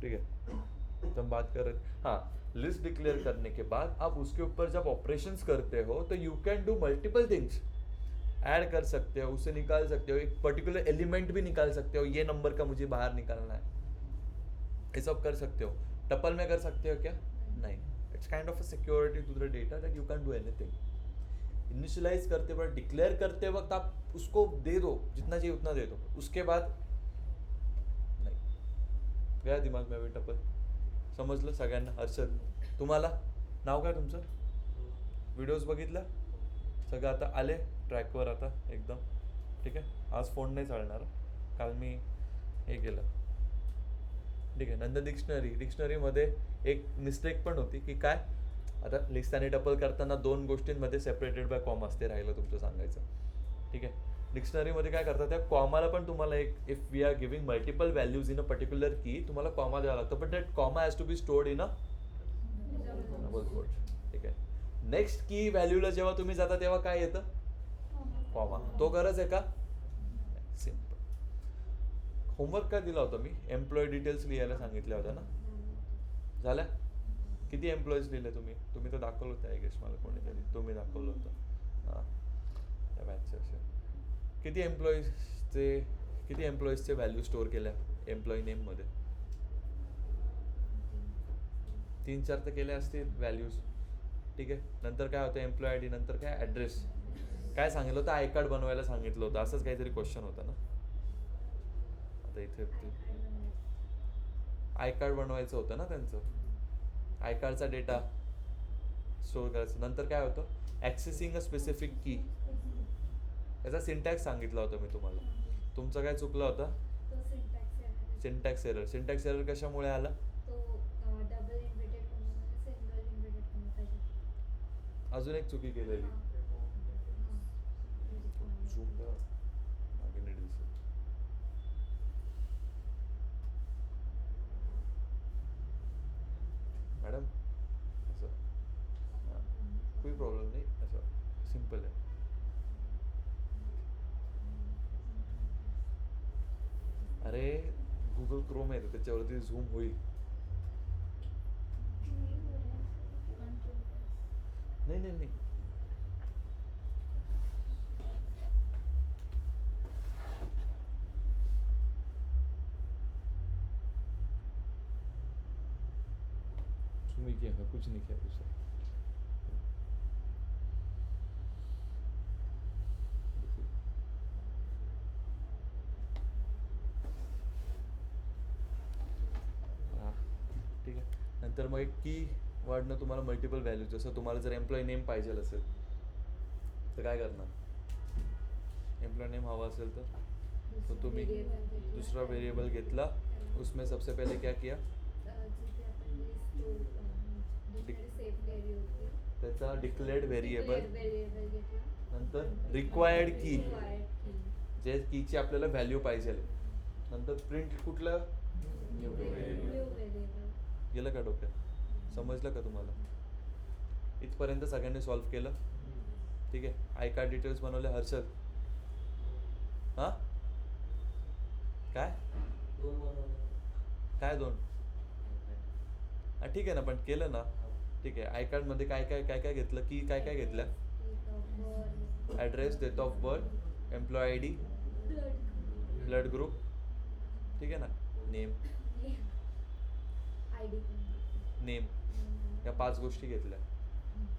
ठीक है। तो हम बात कर रहे थे, हाँ, लिस्ट डिक्लेयर करने के बाद आप उसके ऊपर जब ऑपरेशंस करते हो तो you can do multiple things. Add कर सकते हो, उससे निकाल सकते हो, एक पर्टिकुलर एलिमेंट भी निकाल सकते हो, ये नंबर का मुझे बाहर निकालना है, ये सब कर सकते हो। टपल में कर सकते हो क्या? नहीं। It's kind of a security to the data that you can do anything. Initialise करते वक्त, डिक्लेअर करते वक्त आप उसको दे दो, जितना चाहिए उतना दे दो, उसके बाद नाही. गया दिमाग में अभी टपल. समजलं सगळ्यांना? हर्षद, तुम्हाला नाव काय तुमचं? व्हिडिओज बघितला सगळं, आता आले ट्रॅकवर आता एकदम. ठीक आहे, आज फोन नाही चालणार, काल मी हे केलं. ठीक आहे. नंतर डिक्शनरीमध्ये एक मिस्टेक पण होती की काय, आता लिस्ट आणि टपल करताना दोन गोष्टींमध्ये सेपरेटेड बाय कॉमा असते, राहिलं तुमचं सांगायचं. ठीक आहे. डिक्शनरीमध्ये काय करतात, त्या कॉमाला पण तुम्हाला एक, if we are giving multiple values in a particular key, तुम्हाला कॉमा द्यावा लागतो, but that comma has to be stored in a double quote. ठीक आहे. नेक्स्ट की व्हॅल्यूला जेव्हा तुम्ही जाता तेव्हा काय येतं? कॉमा. तो गरज आहे का? सिम्पल. होमवर्क काय दिला होता मी? एम्प्लॉई डिटेल्स लिहायला सांगितल्या होत्या ना, झाल्या? किती एम्प्लॉईज लिहिले तुम्ही? तुम्ही तर दाखवलं होतं, आय गेस मला कोणीतरी, तुम्ही दाखवलं होतं. हां, त्या बॅचचे असे किती एम्प्लॉईजचे व्हॅल्यू स्टोअर केल्या एम्प्लॉई नेममध्ये? 3-4 तर केल्या असतील व्हॅल्यूज. ठीक आहे. नंतर काय होतं? एम्प्लॉय आय डी, नंतर काय? ॲड्रेस. काय सांगितलं होतं? आय कार्ड बनवायला सांगितलं होतं, असंच काहीतरी क्वेश्चन होता ना. आता इथे आय कार्ड बनवायचं होतं ना त्यांचं, आय कार्डचा डेटा स्टोअर करायचं. नंतर काय होतं? ॲक्सेसिंग अ स्पेसिफिक की. याचा सिंटॅक्स सांगितला होता मी तुम्हाला. तुमचा काय चुकला होता? Syntax error. सिंटॅक्स एरर कशामुळे आला? अजून एक चुकी केलेली. झूम द्या, मागे नीट दिसेल. मॅडम असं, हां, काही प्रॉब्लेम नाही, असं सिम्पल आहे. अरे गुगल क्रोम आहे, त्याच्यावरती झूम होईल. नाही नाही नाही, झूम किया कुछ नहीं किया कुछ. हां, ठीक आहे. नंतर मग एक की वर्डनं तुम्हाला मल्टिपल व्हॅल्यू, जसं तुम्हाला जर एम्प्लॉई नेम पाहिजे असेल तर काय करणार? एम्प्लॉय नेम हवा असेल तो तुम्ही दूसरा वेरिएबल घेतला, उसमें सबसे पहले क्या किया? त्याचा डिक्लेअर्ड व्हेरिएबल, नंतर रिक्वायर्ड की, जे कीची आपल्याला व्हॅल्यू पाहिजे, नंतर प्रिंट कुठलं? गेलं का डोक्यात? समजलं का तुम्हाला? इथपर्यंत सगळ्यांनी सॉल्व्ह केलं? ठीक आहे. आय कार्ड डिटेल्स बनवले. हर्षद, हां काय काय 2? हां ठीक आहे ना, पण केलं ना. ठीक आहे. आय कार्डमध्ये काय काय काय काय घेतलं की, काय काय घेतलं? Address, date of birth, employee I D, blood group. ठीक आहे ना. नेम, नेम, या 5 गोष्टी घेतल्या.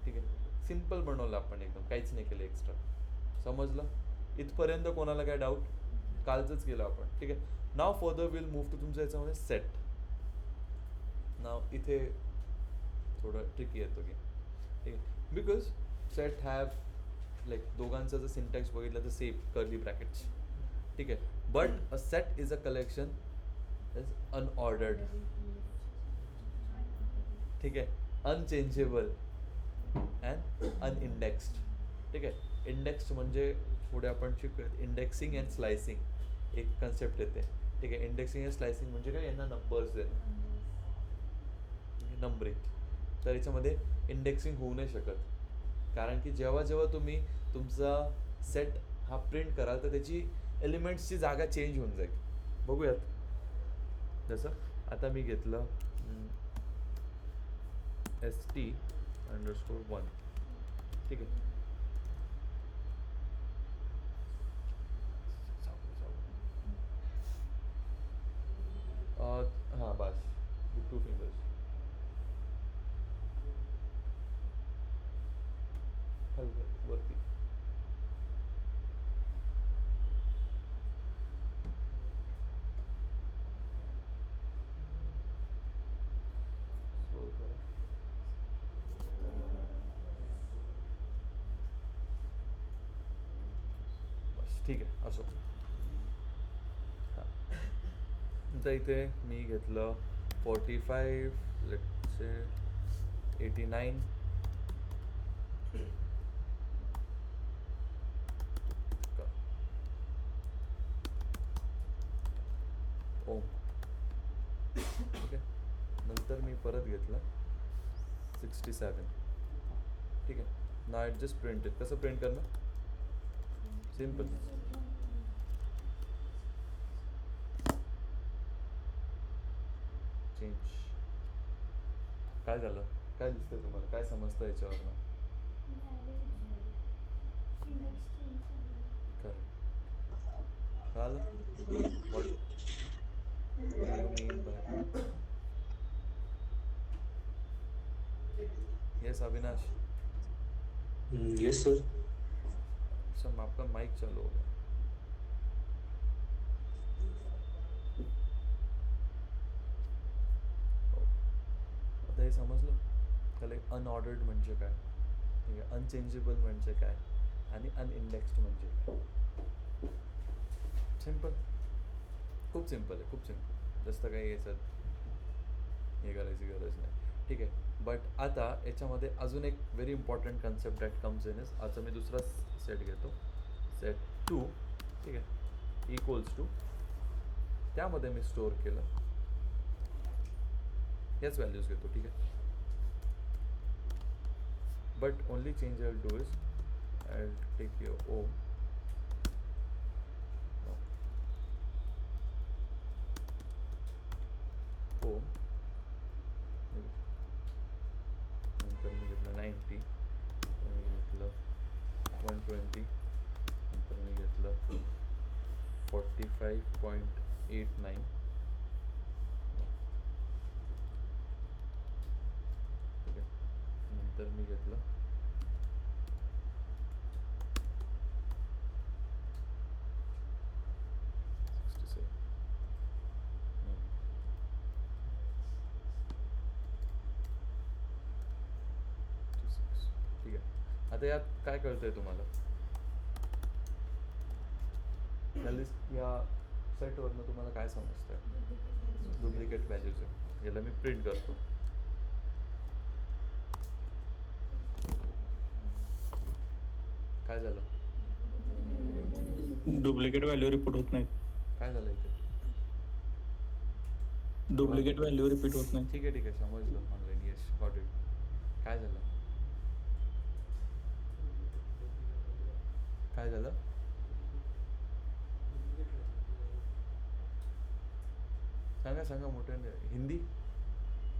ठीक आहे. सिम्पल बनवलं आपण एकदम, काहीच नाही केलं एक्स्ट्रा. समजलं? इथपर्यंत कोणाला काय डाऊट? कालचंच केलं आपण. ठीक आहे. नाव फर्दर विल मूव्ह टू तुमच्या याच्यामध्ये सेट. नाव इथे थोडं ट्रिकी येतो की, ठीक आहे, बिकॉज सेट हॅव लाईक दोघांचं जर सिंटॅक्स बघितलं तर सेम कर्ली ब्रॅकेट्स. ठीक आहे. But a set is a collection is unordered. ठीक आहे. Unchangeable and unindexed. ठीक आहे. इंडेक्स्ड म्हणजे पुढे आपण शिकूयात, इंडेक्सिंग अँड स्लायसिंग एक कन्सेप्ट येते. ठीक आहे. इंडेक्सिंग अँड स्लायसिंग म्हणजे काय? यांना नंबर्स देणं, नंबरिंग. तर याच्यामध्ये इंडेक्सिंग होऊ नाही शकत, कारण की जेव्हा जेव्हा तुम्ही तुमचा सेट हा प्रिंट कराल तर त्याची एलिमेंट्सची जागा चेंज होऊन जाईल. बघूयात. जसं आता मी घेतलं ST_1, ठीक आहे. हां बस विथ 2 फिंगर्स खाली वरती. Scroll करा. बस ठीक आहे असो. हां आता इथे मी घेतलं 45, लेट्स से 89, ओम. ठीक आहे. नंतर मी परत घेतलं 67, ठीक आहे. ना इट जस्ट प्रिंटेड. कसं प्रिंट करणं? सिम्पल. चेंज. काय झालं? काय दिसतंय तुम्हाला? काय समजतं याच्यावरनं? करेक्ट. कळालं? What do you mean by? Yes Avinash. Yes sir. अच्छा आपका माइक चालू हो गया. आता हे समजलं? त्याला अनऑर्डर्ड म्हणजे काय, ठीक आहे, अनचेंजेबल म्हणजे काय आणि अनइंडेक्स्ड म्हणजे काय. सिम्पल, खूप सिम्पल आहे, खूप सिम्पल. जास्त काही याच्यात हे करायची गरज नाही, ठीक आहे. बट आता याच्यामध्ये अजून एक very important concept that comes in is, आता मी दुसरा सेट घेतो, सेट 2, ठीक आहे, इक्वल्स टू, त्यामध्ये मी स्टोअर केलं याच व्हॅल्यूज घेतो, ठीक आहे. But only change I will do is I will take your um, um, नंतर मी घेतलं 90, मी घेतलं 120, नंतर मी घेतलं 45.89, ठीक आहे. नंतर मी घेतलं 67, ठीक आहे. आता यात काय कळतंय तुम्हाला? या लिस्ट, या सेटवरनं तुम्हाला काय समजतंय? डुप्लिकेट व्हॅल्यूज आहे. याला मी प्रिंट करतो. काय झालं? डुप्लिकेट व्हॅल्यू रिपीट होत नाही. काय झालं इथे? डुप्लिकेट व्हॅल्यू रिपीट होत नाही. ठीक आहे, ठीक आहे, समजलं ऑनलाईन. Yes, got it. काय झालं? काय झालं? सांगा सांगा मोठ्याने. हिंदी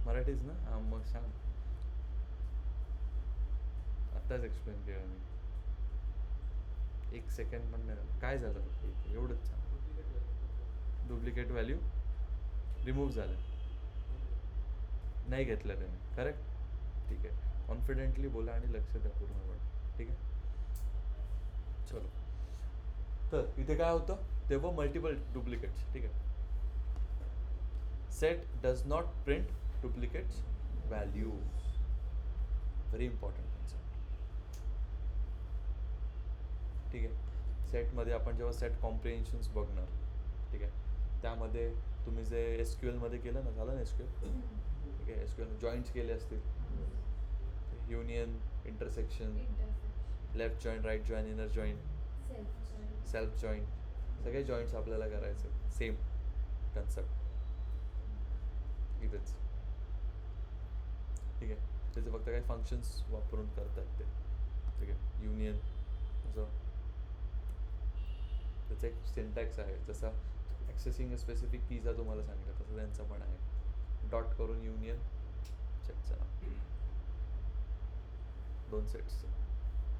मराठीच ना? हां मग सांग. आत्ताच एक्सप्लेन केलं मी. 1 सेकंड पण नाही. काय झालं फक्त इथे एवढंच सांग. डुप्लिकेट व्हॅल्यू रिमूव्ह झालं, नाही घेतलं त्याने, करेक्ट? ठीक आहे. कॉन्फिडेंटली बोला आणि लक्ष द्या पूर्णपणे, ठीक आहे. चलो, तर इथे काय होतं, तेव्हा मल्टिपल डुप्लिकेट्स, ठीक आहे. Set does not print duplicates values. Very important concept, ठीक आहे. सेटमध्ये आपण जेव्हा सेट कॉम्प्रिहेन्शन्स बघणार, ठीक आहे, त्यामध्ये तुम्ही जे SQL मध्ये केलं ना, झालं ना SQL, ठीक आहे. SQL जॉईंट्स केले असतील, union, intersection, left join, right join, inner join, self join, सगळे जॉईंट्स आपल्याला करायचे. सेम कन्सेप्ट इथेच, ठीक आहे. त्याचे फक्त काही फंक्शन्स वापरून करतात ते, ठीक आहे. युनियन असं त्याचं एक सिंटॅक्स आहे, जसा ॲक्सेसिंग स्पेसिफिक कीजा तुम्हाला सांगितलं तसं त्यांचं पण आहे, डॉट करून युनियन चेकचं नाव, 2 सेट्स,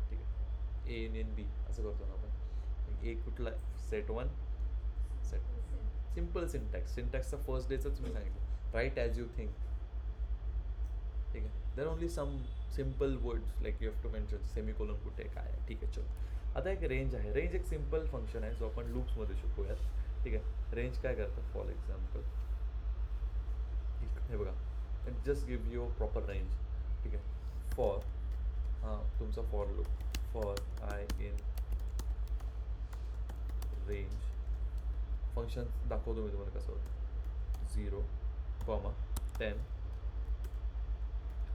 ठीक आहे. ए युनियन बी असं करतो ना आपण. ए कुठला, सेट 1 सेट, सिम्पल सिंटॅक्स. सिंटॅक्सचा फर्स्ट डेचंच मी सांगितलं, राईट ॲज यू थिंक, ठीक आहे. There only some simple words like you have to mention semicolon कुठे काय आहे, ठीक आहे. चलो, आता एक रेंज आहे. रेंज एक सिम्पल फंक्शन आहे जो आपण लूप्समध्ये शिकूयात, ठीक आहे. रेंज काय करतं, फॉर एक्झाम्पल हे बघा, it just give you proper range, ठीक आहे. फॉर, हां तुमचा for loop, for I in range, function दाखवतो मी तुम्हाला कसं होतं. 0, 10,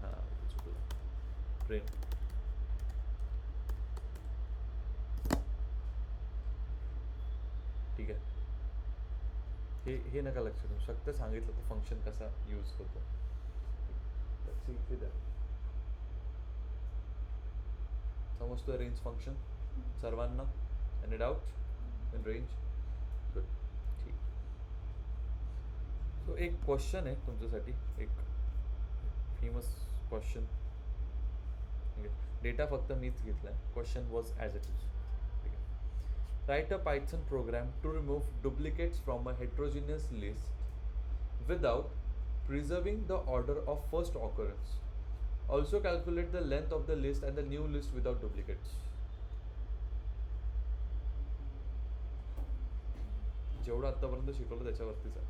हां चुकलं, प्रिंट, ठीक आहे. हे नका लक्षात ठेवू, फक्त सांगितलं तर फंक्शन कसा यूज होतो. लक्ष इथे द्या. समजतोय रेंज फंक्शन सर्वांना? Any doubt in range? Good, ठीक. सो एक क्वेश्चन आहे तुमच्यासाठी, एक फेमस क्वेश्चन, ठीक आहे. डेटा फक्त मीच घेतला आहे, question was as it is, ठीक आहे. Write a Python program to remove duplicates from a heterogeneous list without preserving the order of first occurrence. Also calculate the length of the list and the new list without duplicates. जेवढं आतापर्यंत शिकवलं त्याच्यावरतीच आहे.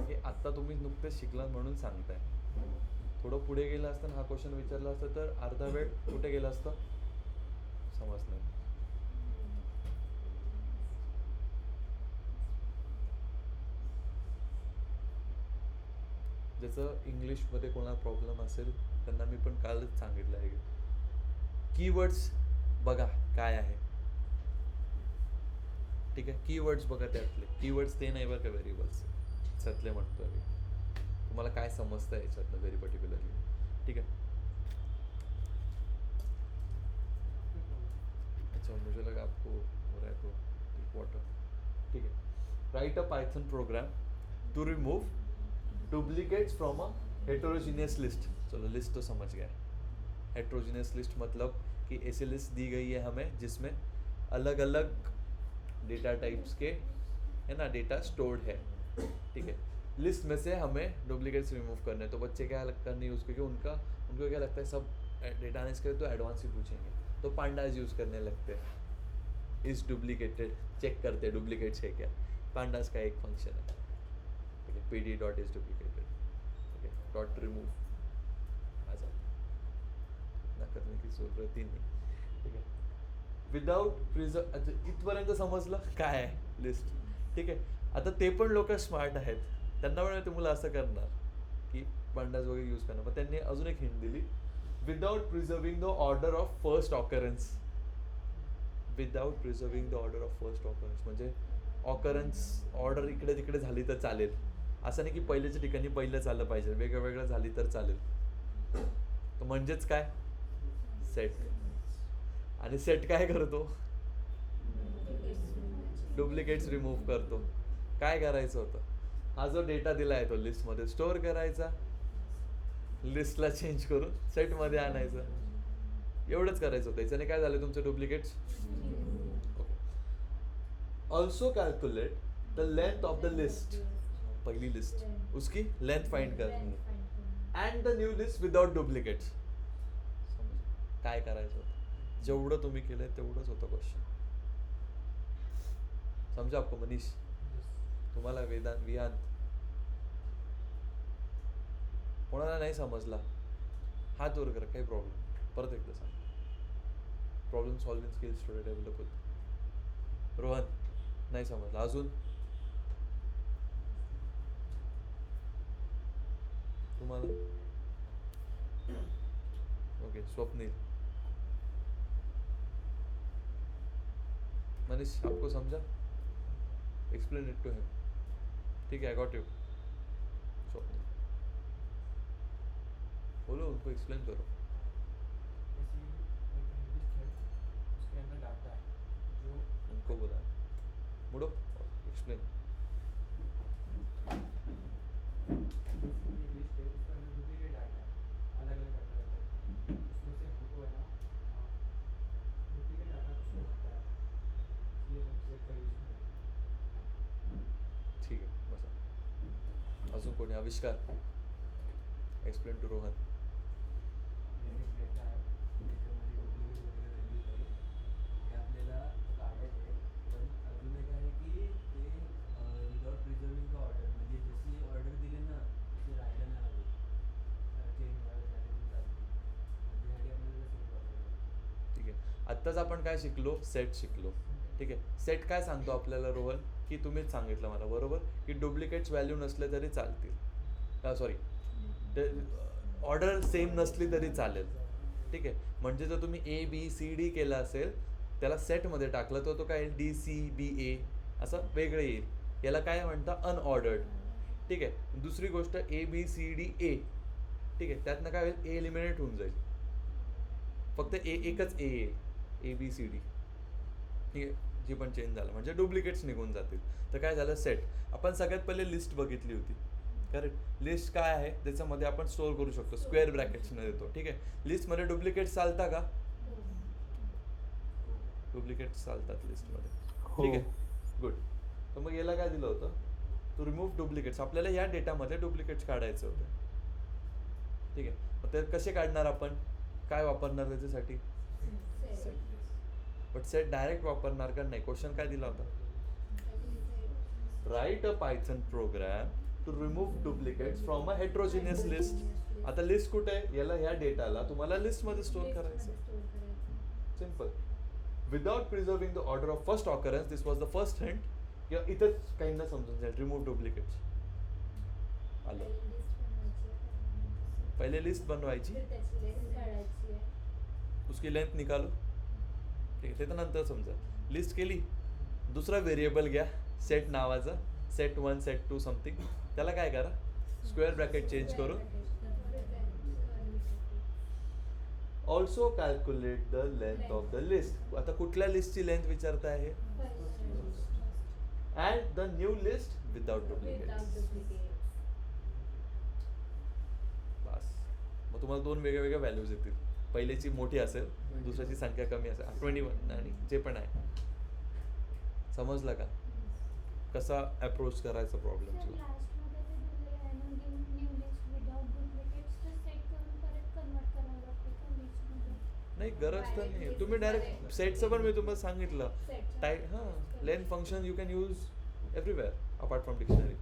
हे आत्ता तुम्ही नुकतेच शिकलात म्हणून सांगताय. थोडं पुढे गेलं असतं हा क्वेश्चन विचारला असतं तर अर्धा वेळ कुठे गेला असतं समज नाही. ज्याचं इंग्लिशमध्ये कोणाला प्रॉब्लेम असेल त्यांना मी पण कालच सांगितलं आहे, कीवर्ड्स बघा काय आहे, ठीक आहे. कीवर्ड्स बघा, त्यातले कीवर्ड्स ते नाही बरं का व्हेरिएबल्स त्यातले म्हणतोय मी. तुम्हाला काय समजतं याच्यातनं व्हेरी पर्टिक्युलरली, ठीक आहे. अच्छा, मुझे लगा आपको हो रहा है तो वाटर, ठीक है. Write a python program to remove duplicates from a heterogeneous list. चलो लिस्ट तो समझ गए. हेटेरोजीनियस लिस्ट मतलब कि ऐसी लिस्ट दी गई है हमें जिसमें अलग अलग डेटा टाइप्स के है ना डेटा स्टोर्ड है, ठीक है. लिस्ट में से हमें डुप्लीकेट्स रिमूव करने, तो बच्चे क्या करने यूज़ क्योंकि उनको क्या लगता है सब डेटा एनालिसिस करें तो एडवांस ही पूछेंगे, तो पांडास यूज़ करने लगते हैं. इस डुप्लीकेटेड चेक करते हैं डुप्लीकेट्स है क्या. पांडास का एक फंक्शन है, ठीक है. pd डॉट इज डुप्लीकेटेड, ठीक है. डॉट रिमूव ऐसा ना करने की जरूरत ही नहीं, ठीक है. विदाउट प्रिझर्व, अच्छा इथपर्यंत समजलं काय आहे लिस्ट, ठीक आहे. आता ते पण लोक स्मार्ट आहेत, त्यांना पण तुम्हाला असं करणार की पांडास वगैरे यूज करणार, मग त्यांनी अजून एक हिंट दिली, without preserving the order of first occurrence. Without preserving the order of first occurrence म्हणजे ऑकरन्स ऑर्डर इकडे तिकडे झाली तर चालेल, असं नाही की पहिल्याच्या ठिकाणी पहिलं झालं पाहिजे, वेगळं वेगळं झाली तर चालेल. तर म्हणजेच काय, सेट. आणि सेट काय करतो, डुप्लिकेट्स रिमूव्ह करतो. काय करायचं होतं, हा जो डेटा दिला आहे तो लिस्टमध्ये स्टोअर करायचा, लिस्टला चेंज करून सेटमध्ये आणायचं, एवढंच करायचं होतं. याच्याने काय झालं तुमचं duplicates. Okay. Also calculate the length of the list, पहिली लिस्ट उसकी लेंथ फाइंड करनी and the new list without duplicates. काय करायचं होतं, जेवढं तुम्ही केलंय तेवढंच होतं क्वेश्चन. समजा आपको मनीष, तुम्हाला विहान कोणाला नाही समजला हात वर करा, काही प्रॉब्लेम, परत एकदा सांग. प्रॉब्लेम सॉल्विंग स्किल्स थोडे डेव्हलप होते. रोहन नाही समजला अजून, तुम्हाला ओके. स्वप्नील, मनीष आपको समझा, एक्सप्लेन इट टू हिम, ठीक है. I got you. स्वप्नील बोलो, उनको एक्सप्लेन करो. उसके अंदर डाटा है जो उनको बोला मुड़ो एक्सप्लेन. ये लिस्ट है उसके अंदर डुप्लीकेट डाटा है, अलग अलग डाटा रहता है, उसमें से हमको है ना डुप्लीकेट डाटा उसको हटता है, इसलिए हम सेट का यूज़ करें। ठीक आहे बसा. अजून कोणी Avishkar explain to Rohan. Limit data आहे त्याच्यामध्ये डुप्लिकेट वगैरे व्हॅल्यूज आहे ते आपल्याला काढायचे आहे. पण अजून एक आहे की ते विदाउट प्रिझर्विंग द ऑर्डर, म्हणजे जशी ऑर्डर दिली ना तशी राहायला नाही हवी, चेंज झाले तरी चालते, म्हणजे ह्यासाठी आपल्याला सेट वापरायला. ठीक आहे. आत्ताच आपण काय शिकलो, सेट शिकलो. ठीक आहे. सेट काय सांगतो आपल्याला रोहन, की तुम्हीच सांगितलं मला बरोबर, की डुप्लिकेट्स व्हॅल्यू नसले तरी चालतील. सॉरी, ऑर्डर सेम नसली तरी चालेल. ठीक आहे. म्हणजे जर तुम्ही ABCD केलं असेल त्याला सेटमध्ये टाकलं तर तो काय येईल DCBA असं वेगळं येईल. याला काय म्हणतात अनऑर्डर्ड. ठीक आहे. दुसरी गोष्ट ABCDA. ठीक आहे. त्यातनं काय होईल ए एलिमिनेट होऊन जाईल, फक्त एकच ए येईल ABCD. ठीक आहे. जी पण चेंज झालं म्हणजे डुप्लिकेट्स निघून जातील. तर काय झालं सेट. आपण सगळ्यात पहिले लिस्ट बघितली होती. करेक्ट. लिस्ट काय आहे त्याच्यामध्ये आपण स्टोअर करू शकतो, स्क्वेअर ब्रॅकेट्सने देतो. ठीक आहे. लिस्टमध्ये डुप्लिकेट्स चालता का, डुप्लिकेट्स चालतात लिस्टमध्ये. हो. ठीक आहे. गुड. तर मग याला काय दिलं होतं, टू रिमूव्ह डुप्लिकेट्स. आपल्याला या डेटामध्ये डुप्लिकेट्स काढायचे होते. ठीक आहे. मग ते कसे काढणार आपण, काय वापरणार त्याच्यासाठी, बट सेट डायरेक्ट वापरणार का नाही. क्वेश्चन काय दिला होता, write a python program to remove duplicates from a heterogeneous list. आता लिस्ट कुठे आहे, याला ह्या डेटाला तुम्हाला लिस्टमध्ये स्टोअर करायचं. Simple. Without preserving the order of first occurrence. This was the first hint. किंवा इथंच काहींना समजून जाईल रिमूव्ह डुप्लिकेट्स. आलं. पहिले लिस्ट बनवायची, उसकी लेंथ निकालो. ठीक आहे. ते तर नंतर समजा. लिस्ट केली, दुसरा व्हेरिएबल घ्या सेट नावाचा, सेट 1 सेट 2 समथिंग. त्याला काय करा, स्क्वेअर ब्रॅकेट चेंज करून also calculate the length of the list. आता कुठल्या लिस्टची लेंथ विचारताय हे, and the new list without duplicates. बस. मग तुम्हाला दोन वेगळ्या वेगळ्या व्हॅल्यूज येतील. पहिल्याची मोठी असेल, दुसऱ्याची संख्या कमी असेल. 21 आणि जे पण आहे. समजलं का कसा अप्रोच करायचा प्रॉब्लेमला. नाही गरज तर नाही. तुम्ही डायरेक्ट सेटचं पण मी तुम्हाला सांगितलं टाईप. हां, length function you can use everywhere apart from dictionary.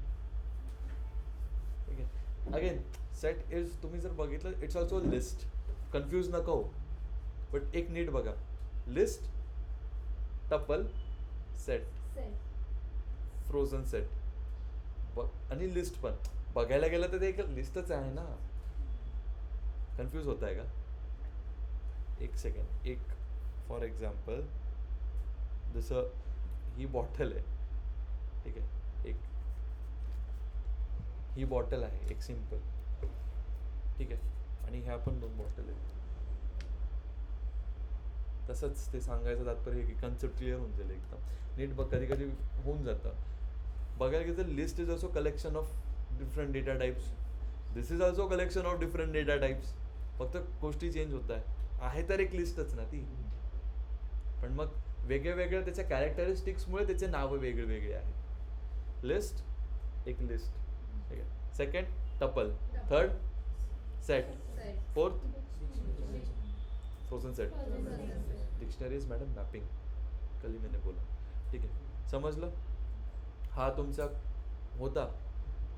ठीक आहे. अगेन सेट इज, तुम्ही जर बघितलं इट्स ऑल्सो लिस्ट. कन्फ्यूज नको हो. बट एक नीट बघा, list, tuple, set, frozen set आणि लिस्ट पण बघायला गेलं तर ते एक लिस्टच आहे ना. कन्फ्यूज होत आहे का. एक सेकंड. एक फॉर एक्झाम्पल जसं ही बॉटल आहे. ठीक आहे. एक ही बॉटल आहे एक सिम्पल. ठीक आहे. आणि ह्या पण 2 बॉटल आहेत. तसंच ते सांगायचं तात्पर्य की कन्सेप्ट क्लिअर होऊन जाईल एकदम नीट. बघ कधी कधी होऊन जातं. बघायला गेलं तर list is also collection of different data types. This is also collection of different data types. फक्त गोष्टी चेंज होत आहे तर एक लिस्टच ना ती. पण मग वेगळ्या वेगळ्या त्याच्या कॅरेक्टरिस्टिक्समुळे त्याचे नावं वेगळे वेगळे आहेत. लिस्ट, एक लिस्ट. ठीक आहे. Second tuple, third set, fourth frozen set. Dictionaries madam mapping कल मैंने बोला. ठीक आहे. समजलं. हा तुमचा होता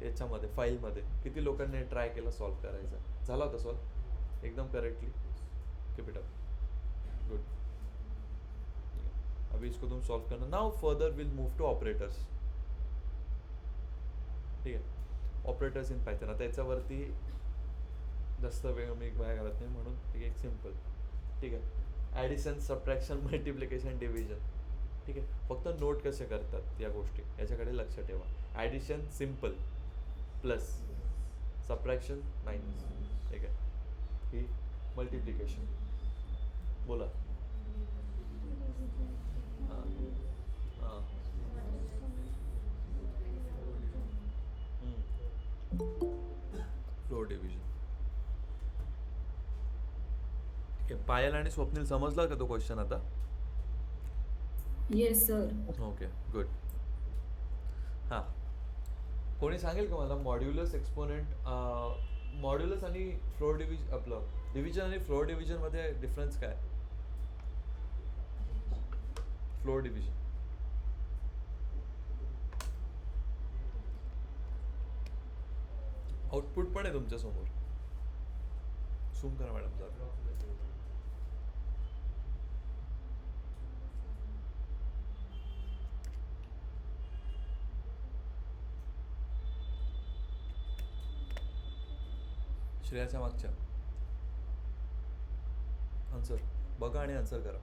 याच्यामध्ये फाईलमध्ये. किती लोकांनी ट्राय केला सॉल्व करायचा, झाला होता सॉल्व एकदम correctly. Keep it up. Good. अभी इसको तुम सॉल्व करना. Now further will move to operators. ठीक आहे. Operators in python. आता याच्यावरती जास्त वेळ मी वाया घालत नाही म्हणून ठीक आहे. एक सिम्पल. ठीक आहे. Addition, subtraction, multiplication, division. ठीक आहे. फक्त नोट कसे करतात या गोष्टी याच्याकडे लक्ष ठेवा. Addition simple, plus, subtraction minus. ठीक आहे. ही मल्टिप्लिकेशन. बोला. हां हां. Floor division. ठीक आहे. पायल आणि स्वप्नील समजला का तो क्वेश्चन आता? Yes sir. Okay good. हां, कोणी सांगेल का मला मॉड्युलस एक्सपोनेंट, मॉड्युलस आणि फ्लोर डिव्हिजन, आपलं डिव्हिजन आणि फ्लोर डिव्हिजनमध्ये डिफरन्स काय? फ्लोर डिव्हिजन आउटपुट पण आहे तुमच्या समोर. झूम करा मॅडम जरा. श्रेयाच्या मागच्या आन्सर बघा आणि आन्सर करा.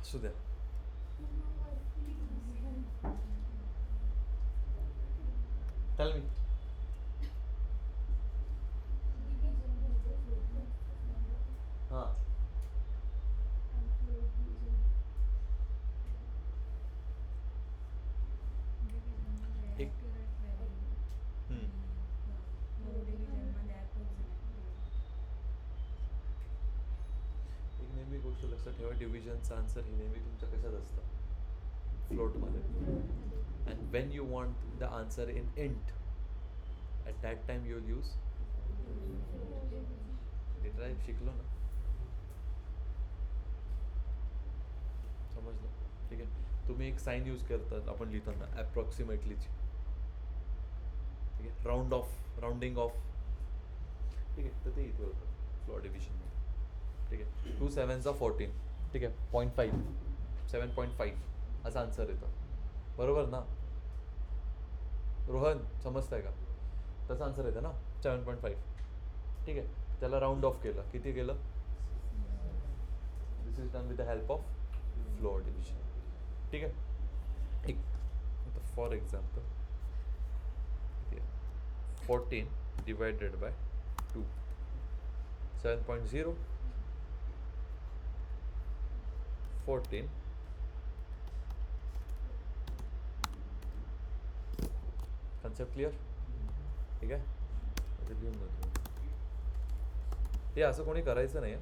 असू द्या. Tell me. हां एक एक नेहमी गोष्ट लक्षात ठेवा, डिव्हिजनचा आन्सर हे नेहमी तुमच्या कशात असतं? फ्लोटमध्ये. And when you want the answer in int, at that time you will use derive. शिकलो ना, समजलं? ठीक आहे. तुम्ही एक साईन यूज करतात आपण लिहिताना ॲप्रॉक्सिमेटलीची. ठीक आहे. Round of, rounding of. ठीक आहे. तर ते इथे होतं फ्लोर डिव्हिजनमध्ये. ठीक आहे. 2 7s 14. ठीक आहे. 0.5 7.5 असा आन्सर येतो. बरोबर ना रोहन? समजतंय का? तसा आन्सर येतं ना 7.5. ठीक आहे. त्याला राऊंड ऑफ केलं, किती केलं? This is done with the help of floor division. ठीक आहे. एक for example 14 divided by 2, 7.0 14. Concept clear? ठीक आहे. आता लिहून देतो. हे असं कोणी करायचं नाही.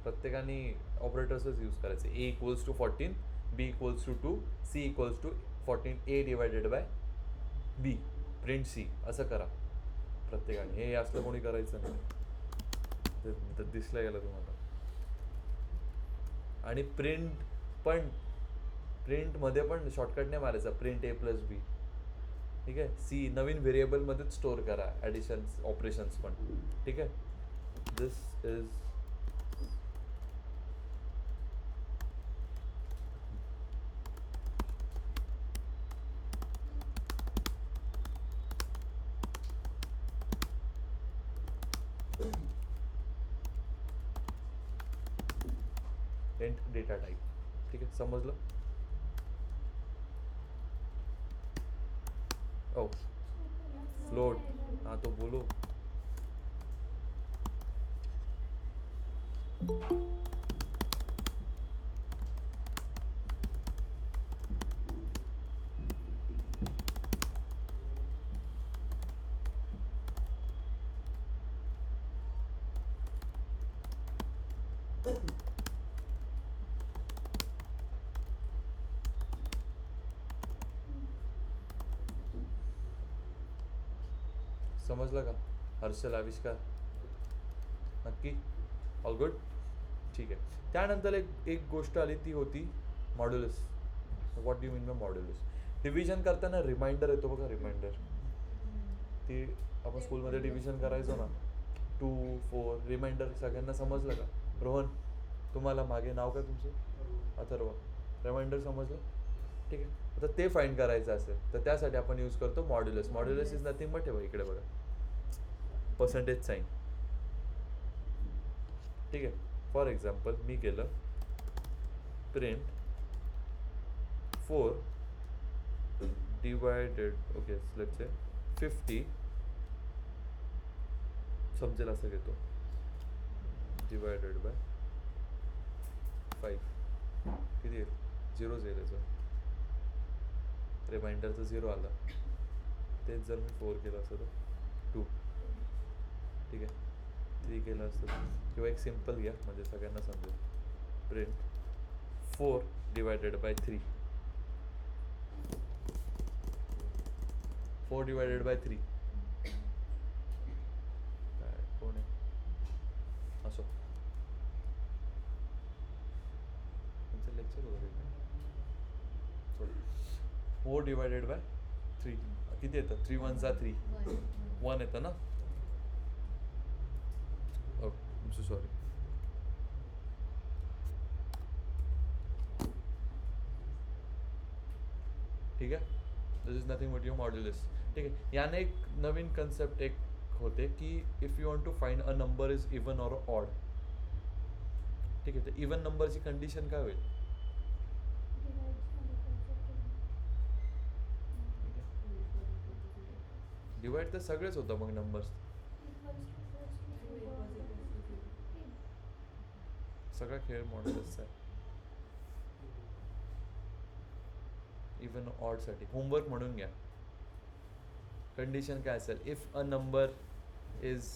प्रत्येकाने ऑपरेटर्सच यूज करायचे. A equals to 14, B equals to 2, C equals to 14, A divided by B, print C असं करा प्रत्येकाने. हे असलं कोणी करायचं नाही. तर दिसलं गेलं तुम्हाला. आणि प्रिंटमध्ये पण शॉर्टकट नाही मारायचा, प्रिंट A प्लस B. ठीक आहे. C नवीन व्हेरिएबलमध्येच स्टोअर करा ॲडिशन्स ऑपरेशन्स पण. ठीक आहे. This is int data type. ठीक आहे. समजलं? ओ फ्लोट. हाँ तो बोलो. समजलं का? हर्षल, आविष्कार, नक्की? All good? ठीक आहे. त्यानंतर एक गोष्ट आली, ती होती modulus. What do mean by modulus? Division करताना रिमाइंडर येतो बघा, रिमाइंडर. ती आपण स्कूलमध्ये डिव्हिजन करायचो ना, 2 4 रिमाइंडर. सगळ्यांना समजलं का? रोहन, तुम्हाला मागे नाव काय तुमचं? अथर्व. रिमाइंडर समजलं? ठीक आहे. आता ते फाइंड करायचं असेल तर त्यासाठी आपण यूज करतो modulus. Modulus is nothing but, ठेवा इकडे बघा, पर्सेंटेज साईन. ठीक आहे. फॉर एक्झाम्पल मी केलं print 4 divided, okay let's say 50, समजेल असं घेतो, डिवायडेड बाय 5. किती येईल 0 येईल याचं रिमाइंडरचं 0 आलं तेच जर मी 4 केलं असतं तर 2 ठीक आहे 3 केलं असतं तर किंवा एक सिम्पल घ्या म्हणजे सगळ्यांना समजेल print 4 divided by 3 4 divided by 3 काय कोण आहे असो तुमचं लेक्चर वगैरे सॉरी 4 डिवायडेड बाय 3 किती येतं 3 1 जा 3 1 येतं ना I'm so sorry ठीक आहे this is nothing but your modulus ठीक आहे याने एक नवीन कन्सेप्ट एक होते की if you want to find a number is even or odd ठीक आहे तर इवन नंबरची कंडिशन काय होईल डिवाइड तर सगळेच होतं मग नंबर्स सगळा खेळ मॉड्युलसचा आहे इवन ऑडसाठी होमवर्क म्हणून घ्या कंडिशन काय असेल if a number is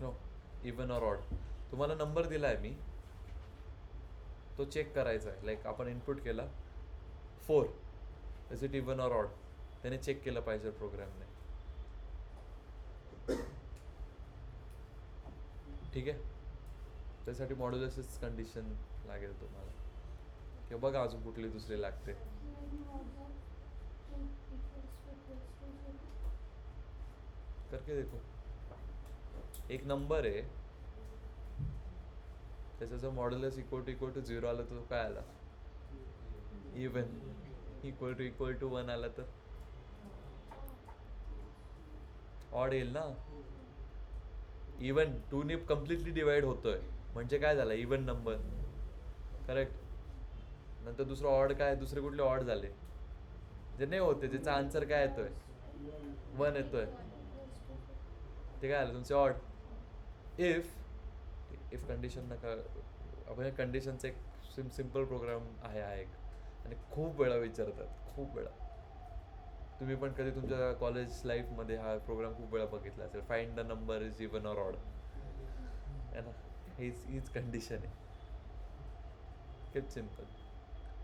no even or odd तुम्हाला नंबर दिला आहे मी तो चेक करायचा आहे लाईक आपण इनपुट केला 4 is it even or odd त्याने चेक केलं पाहिजे प्रोग्रामने ठीक आहे त्यासाठी मॉड्युलसच कंडिशन लागेल तुम्हाला किंवा बघा अजून कुठली दुसरी लागते करके देखो एक नंबर आहे त्याचा जर मॉड्युलस इक्वल टू 0 आलं तर तो काय आला इवन इक्वल टू 1 आला तर ऑड येईल ना इवन 2 ने कम्प्लिटली डिवाइड होतोय म्हणजे काय झालं इवन नंबर करेक्ट नंतर दुसरं ऑड काय दुसरे कुठले ऑड झाले जे नाही होते त्याचा आन्सर काय येतोय 1 येतोय ते काय आलं तुमचे ऑड इफ कंडिशन नका आपण कंडिशनचा एक सिम्पल प्रोग्राम आहे हा एक आणि खूप वेळा विचारतात खूप वेळा तुम्ही पण कधी तुमच्या कॉलेज लाईफमध्ये हा प्रोग्राम खूप वेळा बघितला असेल find the number is even or odd है ना हीच कंडिशन आहे खूप सिम्पल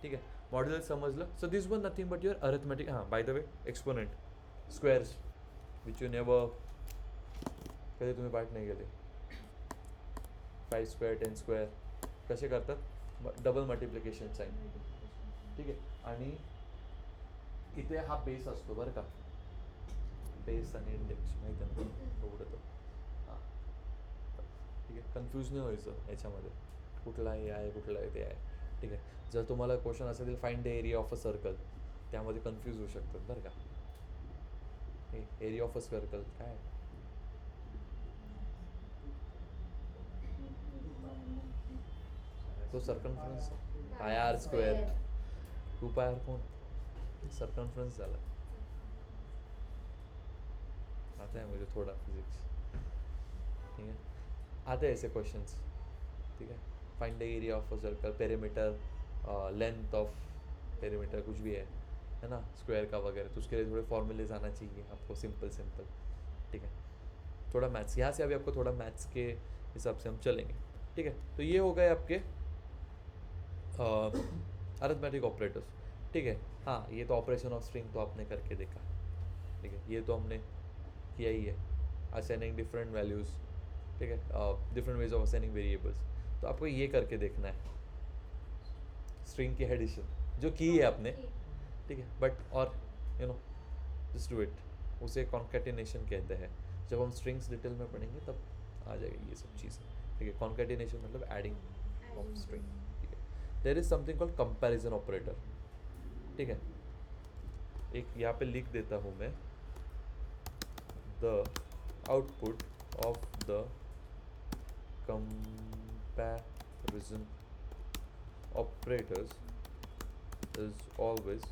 ठीक आहे मॉड्युलस समजलं so this one nothing but your arithmetic हां by the way exponent squares which you never कधी तुम्ही पाठ नाही गेले 5 स्क्वेअर 10 स्क्वेअर कसे करतात डबल मल्टिप्लिकेशन साईन ठीक आहे आणि इथे हा बेस असतो बरं का बेस आणि इंडेक्स माहिती आहे ना एवढं तर हां ठीक आहे कन्फ्यूज नाही व्हायचं याच्यामध्ये कुठला हे आहे कुठला आहे ते आहे ठीक आहे जर तुम्हाला क्वेश्चन असेल find the area of a circle त्यामध्ये कन्फ्यूज होऊ शकतात बरं का एरिया ऑफ अ सर्कल काय तो सर्कमफरन्स पाय आर स्क्वेअर 2 पाय आर कोण सर्कमफरन्स झाला आता आहे मुझे थोड़ा फिजिक्स ठीक है आते हैं ऐसे क्वेश्चंस ठीक है find the area of a circle perimeter length of perimeter कुछ भी है ना स्क्वायर का वगैरह तो उसके लिए थोड़े फॉर्मूलेज आना चाहिए आपको सिंपल ठीक है थोड़ा मैथ्स यहाँ से अभी आपको थोड़ा मैथ्स के हिसाब से हम चलेंगे ठीक है तो ये हो गए आपके अरिथमेटिक ऑपरेटर्स ठीक है हाँ ये तो ऑपरेशन ऑफ स्ट्रिंग तो आपने करके देखा ठीक है ये तो हमने किया ही है असाइनिंग डिफरेंट वैल्यूज़ ठीक है different ways of assigning variables तो आपको ये करके देखना है स्ट्रिंग की एडिशन जो की है आपने ठीक है बट और you know just do it use concatenation कहते हैं जब हम स्ट्रिंग्स डिटेल में पढ़ेंगे तब आ जाएगी ये सब चीज़ें ठीक है कॉन्कैटिनेशन मतलब एडिंग ऑफ स्ट्रिंग ठीक है there is something called comparison operator ठीक है एक यहाँ पे लिख देता हूँ मैं the output of the comparison operators is always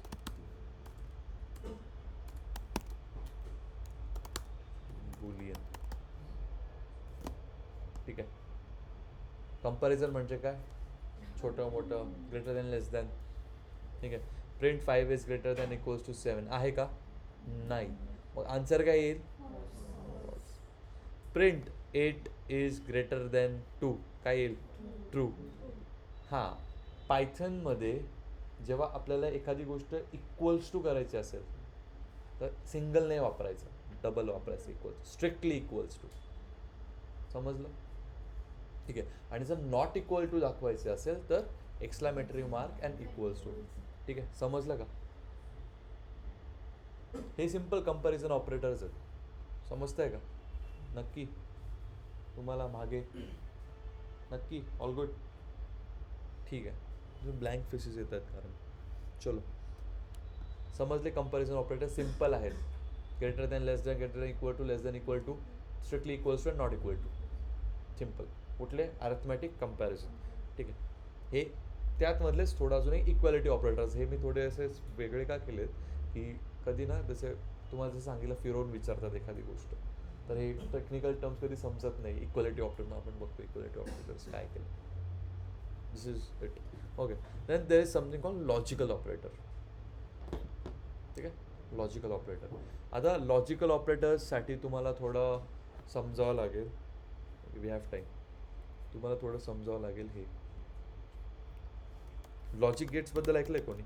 boolean ठीक आहे कंपॅरिझन म्हणजे काय छोटं मोठं ग्रेटर दॅन लेस दॅन. ठीक आहे. Print 5 is greater than equals to 7 आहे का? नाही. मग आन्सर काय येईल? प्रिंट 8 इज ग्रेटर दॅन 2 काय येईल? ट्रू. हां, पायथनमध्ये जेव्हा आपल्याला एखादी गोष्ट इक्वल्स टू करायची असेल तर सिंगल नाही वापरायचं, डबल वापरायचं. Equals, strictly equals to. समजलं? ठीक आहे. आणि जर नॉट इक्वल टू दाखवायचे असेल तर exclamatory mark and equals to. ठीक आहे, समजलं का? हे सिम्पल कंपॅरिझन ऑपरेटर्स आहेत. समजतंय का? नक्की? तुम्हाला मागे नक्की? All good? ठीक आहे. ब्लँक फेसेस येतात कारण. चलो, समजले? कंपॅरिझन ऑपरेटर सिम्पल आहेत. Greater than, less than, greater than, equal to, less than, equal to, strictly equals to, not equal to. Simple. कुठले? Arithmetic comparison. ठीक आहे. हे त्यातमधलेच थोडं अजून एक इक्वॅलिटी ऑपरेटर्स. हे मी थोडे असे वेगळे का केलेत की कधी ना जसे तुम्हाला जसं सांगितलं फिरवून विचारतात एखादी गोष्ट, तर हे टेक्निकल टर्म्स कधी समजत नाही. इक्वॅलिटी ऑपरेटर आपण बघतो इक्वॅलिटी ऑपरेटर्स काय केलं. This is it. Okay. Then there is something called logical operator. ठीक आहे. Logical operator. आता लॉजिकल ऑपरेटर्ससाठी तुम्हाला थोडं समजावं लागेल. We have time. तुम्हाला थोडं समजावं लागेल. हे लॉजिक गेट्सबद्दल ऐकलंय कोणी?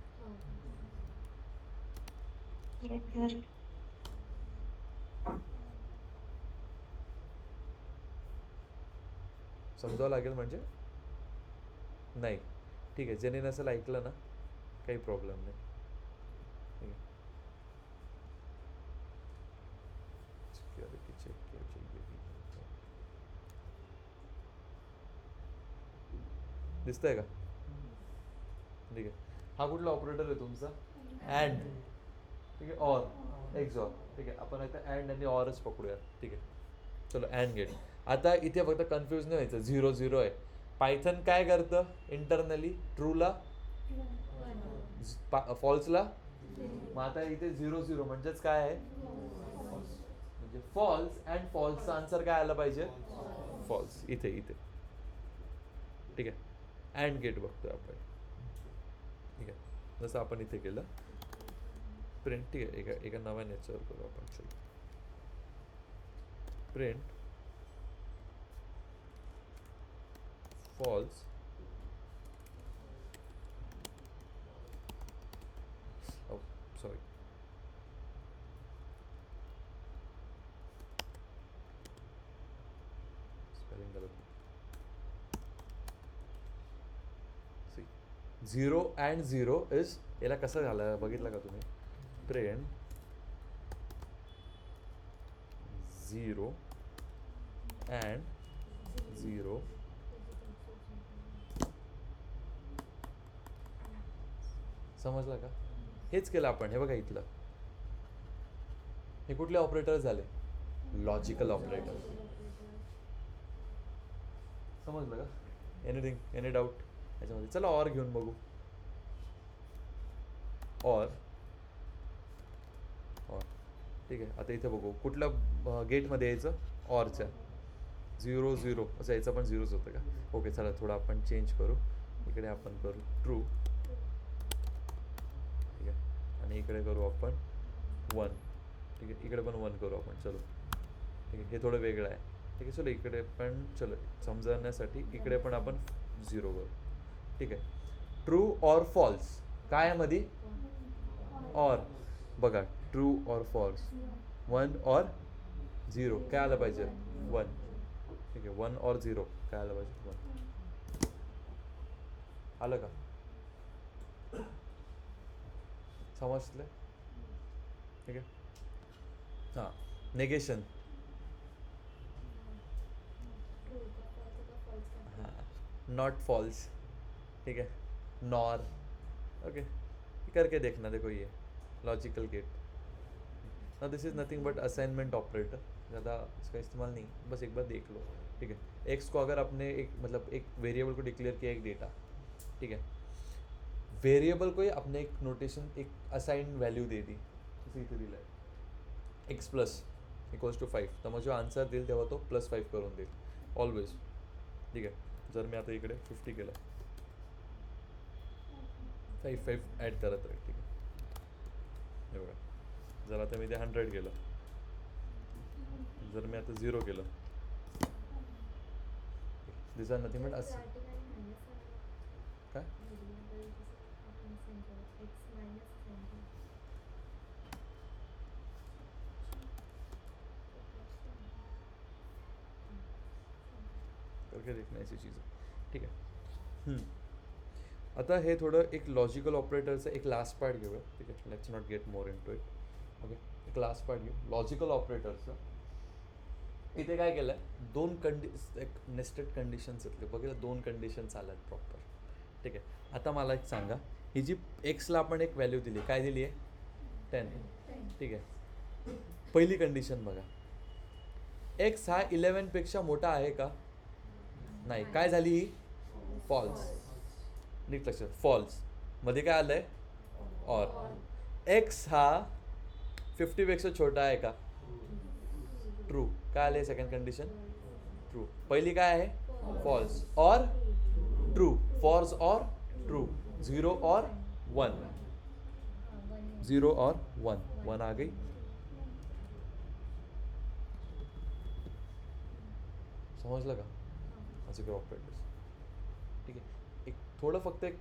समजावं लागेल म्हणजे नाही. ठीक आहे. ज्याने नसेल ऐकलं ना काही प्रॉब्लेम नाही. ठीक आहे. सिक्युरिटी चेक दिसतंय का? ठीक आहे. हा कुठला ऑपरेटर आहे तुमचा? अँड. ठीक आहे. Or, XOR. ठीक आहे. आपण आता अँड आणि ऑरच पकडूया. ठीक आहे. चलो, अँड गेट. आता इथे फक्त कन्फ्यूज नाही व्हायचं. 0 0 आहे. पायथन काय करतं इंटरनली? ट्रूला, फॉल्सला. मग आता इथे 0 0 म्हणजेच काय आहे? म्हणजे फॉल्स अँड फॉल्सचा आन्सर काय आला पाहिजे? फॉल्स. इथे इथे. ठीक आहे. अँड गेट बघतोय आपण. ठीक आहे. जसं आपण इथे केलं प्रिंट. ठीक आहे. एका नव्या याच्यावर करू आपण. चलो, प्रिंट फॉल्स सॉरी स्पेलिंग गलत. 0 अँड 0 इज, याला कसं झालं बघितलं का तुम्ही? प्रिंट 0 अँड 0 समजलं का? हेच केलं आपण. हे बघा इथलं. हे कुठले ऑपरेटर झाले? Logical operator. समजलं का? एनिथिंग, एनी डाऊट याच्यामध्ये? चला ऑर घेऊन बघू. ऑर. ठीक आहे. आता इथे बघू कुठल्या गेटमध्ये यायचं? ऑरच्या. 0 0 असं याचं पण 0च होतं का? ओके. चला थोडं आपण चेंज करू. इकडे आपण करू ट्रू. ठीक आहे. आणि इकडे करू आपण 1. ठीक आहे. इकडे पण 1 करू आपण. चलो. ठीक आहे. हे थोडं वेगळं आहे. ठीक आहे. चलो इकडे पण, चलो समजण्यासाठी इकडे पण आपण 0 करू. ठीक आहे. ट्रू ऑर फॉल्स काय आहे मध्ये? ऑर. बघा, ट्रू ऑर फॉल्स, 1 ऑर 0 काय आलं पाहिजे? 1. ठीक आहे. 1 ऑर 0 काय आलं पाहिजे? 1. आलं का? समजलं? ठीक आहे. हां, नेगेशन. हां, नॉट फॉल्स. ठीक है. नॉर. ओके. करके देखना. देखो ये लॉजिकल गेट. ना this is nothing but assignment operator. ज़्यादा इसका इस्तेमाल नहीं, बस एक बार देख लो. ठीक है. एक्स को अगर आपने एक मतलब एक वेरिएबल को डिक्लेयर किया, एक डेटा. ठीक है. वेरिएबल को ही आपने एक नोटेशन, एक असाइन व्हॅल्यू दे दी. जसं इथे दिलं आहे एक्स प्लस इक्वल्स टू 5. तर मग जो आन्सर देईल तेव्हा तो +5 करून देईल ऑलवेज. ठीक आहे. जर मी आता इकडे 50 केलं फाईव्ह ॲड करत राहील. ठीक आहे, हे बघा, जर आता मी ते 100 केलं, जर मी आता 0 केलं, दिस आर नथिंग बट असं काय करके देखना ऐसी चीज़ है. ठीक आहे. आता हे थोडं एक लॉजिकल ऑपरेटरचं एक लास्ट पार्ट घेऊया. ठीक आहे, let's not get more into it. Okay, एक लास्ट पार्ट घेऊ लॉजिकल ऑपरेटरचं. इथे काय केलं आहे, एक नेस्टेड कंडिशन्स आहेत बघितलं, 2 कंडिशन्स आल्यात प्रॉपर. ठीक आहे, आता मला एक सांगा, ही जी एक्सला आपण एक व्हॅल्यू दिली, काय दिली आहे 10. ठीक आहे, पहिली कंडिशन बघा, एक्स हा 11पेक्षा मोठा आहे का, नाही, काय झाली ही फॉल्स. नीट लक्षात, फॉल्स मध्ये काय आलंय और. एक्स हा 50पेक्षा छोटा आहे का, ट्रू. काय आले सेकंड कंडिशन, ट्रू. पहिली काय आहे फॉल्स और ट्रू, फॉल्स और ट्रू, 0 और 1, 0 और 1, 1 आ गई. समजलं का लॉजिकल ऑपरेटर्स. ठीक आहे, एक थोडं फक्त एक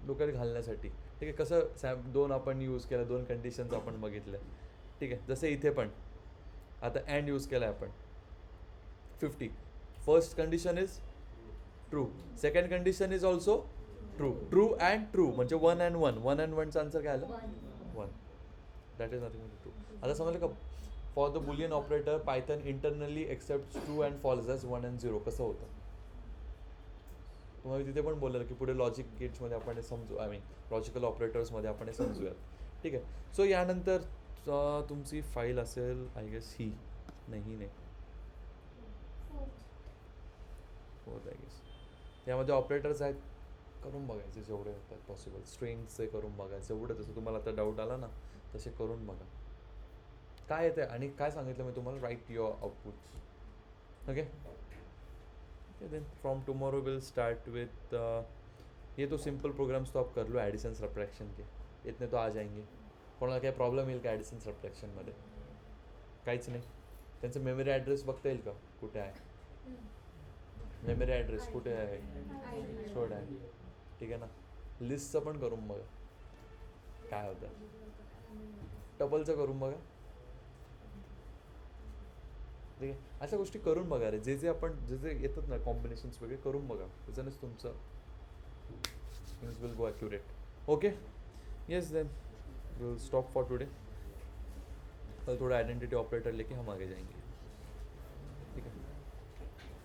डोक्यात घालण्यासाठी. ठीक आहे, कसं 2 आपण यूज केलं, 2 कंडिशन्स आपण बघितल्या. ठीक आहे, जसे इथे पण आता अँड यूज केला आहे आपण 50. First condition is true, second condition is also true, true and true म्हणजे 1 and 1, 1 and 1चं आन्सर काय आलं 1. That is nothing but true. आता समजलं का, for the boolean operator python internally accept true and false as 1 and 0 कसं होतं. तुम्हाला तिथे पण बोललं की पुढे लॉजिक गेट्समध्ये आपण हे समजू, आय मीन लॉजिकल ऑपरेटर्समध्ये आपण हे समजूयात. ठीक आहे, सो यानंतर तुमची फाईल असेल आय गेस ही नाही होत आय गेस. यामध्ये ऑपरेटर्स आहेत, करून बघायचे जेवढे होतात पॉसिबल. स्ट्रिंगचे करून बघायचं जेवढं, जसं तुम्हाला आता डाऊट आला ना तसे करून बघा काय येते. आणि काय सांगितलं मी तुम्हाला, write your outputs. Okay, then from tomorrow will start with ये तो सिंपल प्रोग्राम्स तो आप कर लो एडिशन सब्ट्रैक्शन के, इतने तो आ जाएंगे. कोणाला काही प्रॉब्लेम येईल का ॲडिशन सब्ट्रॅक्शनमध्ये, काहीच नाही. त्यांचं मेमरी ॲड्रेस बघता येईल का कुठे आहे, मेमरी ॲड्रेस कुठे आहे, स्टोर्ड आहे. ठीक आहे ना, लिस्टचं पण करून बघा काय होतं, टबलचं करून बघा. ठीक आहे, अशा गोष्टी करून बघा रे, जे जे येतात ना कॉम्बिनेशन्स वगैरे करून बघा, त्याच्यानेच तुमचं things will go accurate. Okay, yes then we'll stop for today. कल थोड़ा आइडेंटिटी ऑपरेटर लेके हम आगे जाएंगे. ठीक है.